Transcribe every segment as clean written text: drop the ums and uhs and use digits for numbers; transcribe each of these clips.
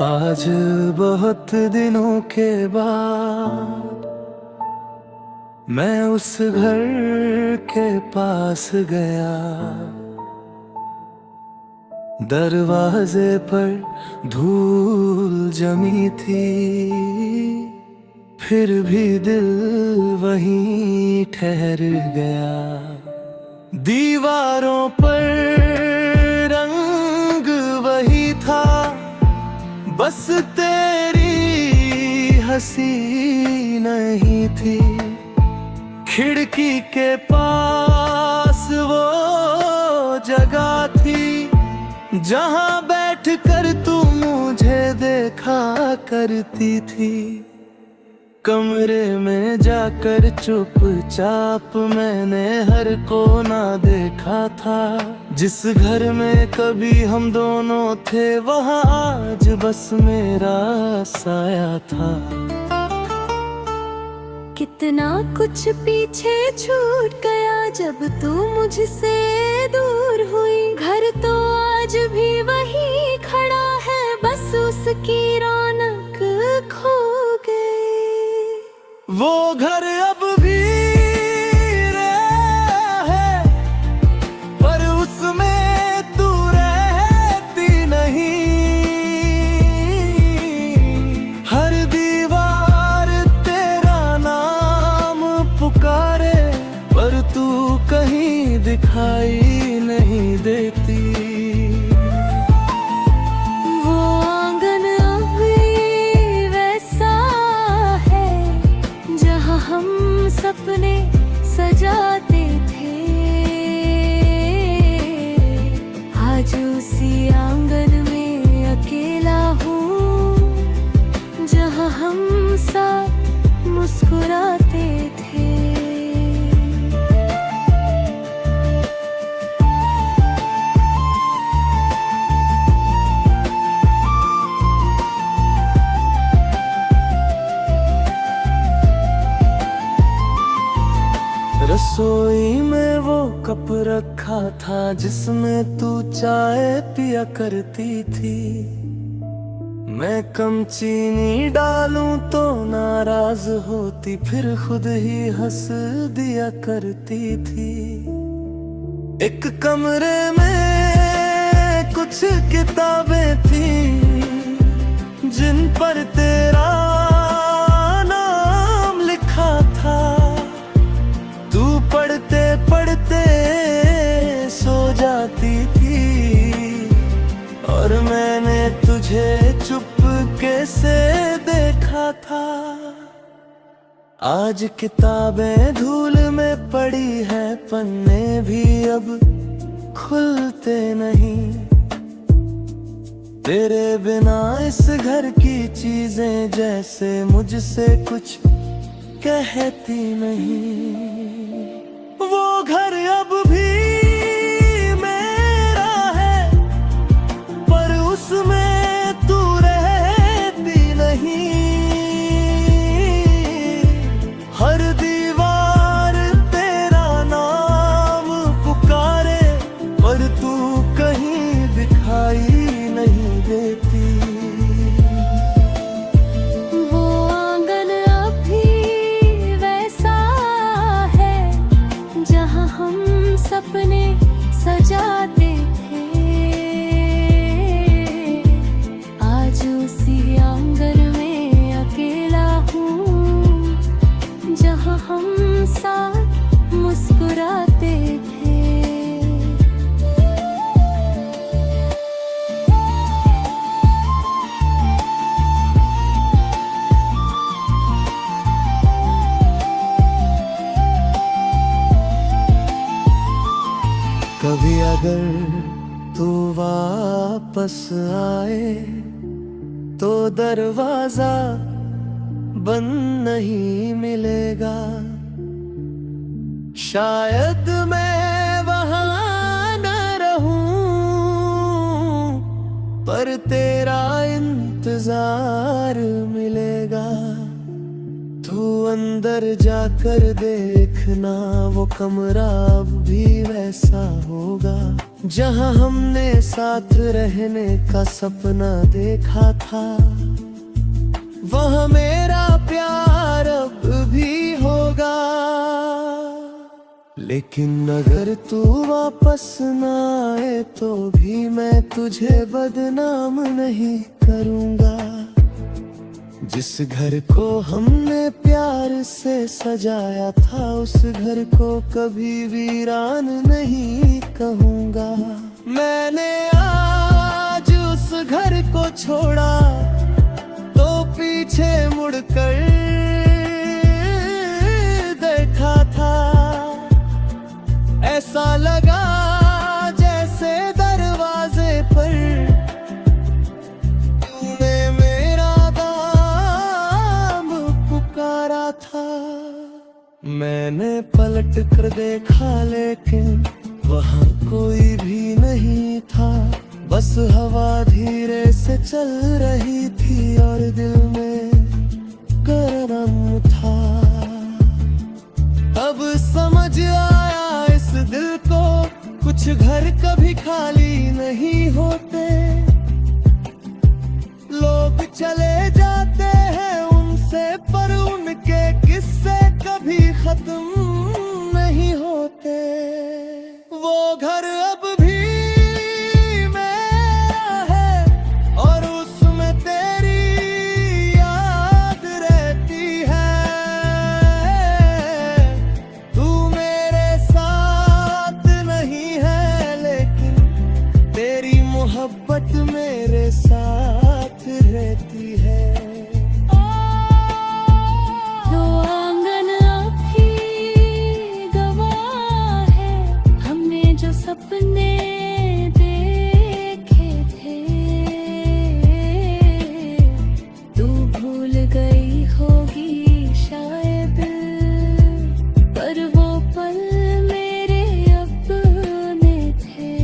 आज बहुत दिनों के बाद मैं उस घर के पास गया। दरवाजे पर धूल जमी थी, फिर भी दिल वहीं ठहर गया। दीवारों पर रंग वही था, बस तेरी हंसी नहीं थी। खिड़की के पास वो जगह थी, जहां बैठकर तू मुझे देखा करती थी। कमरे में जाकर चुपचाप मैंने हर कोना देखा था। जिस घर में कभी हम दोनों थे, वहां आज बस मेरा साया था। कितना कुछ पीछे छूट गया जब तू मुझसे दूर हुई। घर तो आज भी वही खड़ा है, बस उसकी रौनक खो गई। वो घर अब भी है, पर उसमें तू रहती नहीं। हर दीवार तेरा नाम पुकारे, पर तू कहीं दिखाई नहीं देती। वो आंगन अभी वैसा है जहाँ हम सपने सजाते थे। आज उसी आंगन में अकेला हूँ, जहाँ हम साथ मुस्कुराते थे। रसोई में वो कप रखा था, जिसमें तू चाय पिया करती थी। मैं कम चीनी डालूं तो नाराज होती, फिर खुद ही हंस दिया करती थी। एक कमरे में कुछ किताबें थी, जिन पर तेरा नाम लिखा था। तू पढ़ते पढ़ते सो जाती थी, और मैंने तुझे चुपके से देखा था। आज किताबें धूल में पड़ी है, पन्ने भी अब खुलते नहीं। तेरे बिना इस घर की चीजें जैसे मुझसे कुछ कहती नहीं। वो घर अब भी मेरा है, पर उसमें तू रहती नहीं। हर दीवार तेरा नाम पुकारे, पर तू कहीं दिखाई नहीं देती। सपने सजाते थे, आज उसी आंगन में अकेला हूँ, जहाँ हम साथ मुस्कुराते थे। कभी अगर तू वापस आए, तो दरवाजा बंद नहीं मिलेगा। शायद मैं वहां न रहूं, पर तेरा इंतजार मिलेगा। तू अंदर जाकर देखना, वो कमरा अब भी वैसा होगा। जहां हमने साथ रहने का सपना देखा था, वहां मेरा प्यार अब भी होगा। लेकिन अगर तू वापस ना आए तो भी मैं तुझे बदनाम नहीं करूंगा। जिस घर को हमने प्यार से सजाया था, उस घर को कभी वीरान नहीं कहूंगा। मैंने आज उस घर को छोड़ा तो पीछे मुड़कर देखा था। ऐसा लगा जैसे दरवाजे पर तूने मेरा नाम पुकारा था। मैंने पलट कर देखा लेकिन वहां कोई भी नहीं था। बस हवा धीरे से चल रही थी और दिल में गरम था। अब समझ आया इस दिल को, कुछ घर कभी खाली नहीं होते। लोग चले जाते हैं उनसे, पर उनके किस्से कभी खत्म नहीं होते। वो घर अब भी मेरा है और उसमें तेरी याद रहती है। तू मेरे साथ नहीं है लेकिन तेरी मोहब्बत मेरे साथ रहती है। दो आंगन अभी गवाह है, हमने जो सपने देखे थे। तू भूल गई होगी शायद, पर वो पल मेरे अपने थे।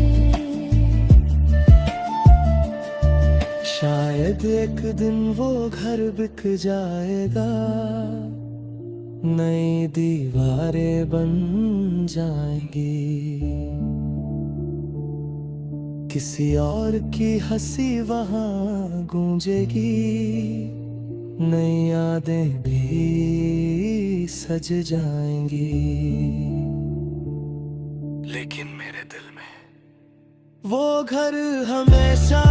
शायद एक दिन वो घर बिक जाएगा, नई दीवारें बन जाएंगी। किसी और की हंसी वहां गूंजेगी, नई यादें भी सज जाएंगी। लेकिन मेरे दिल में वो घर हमेशा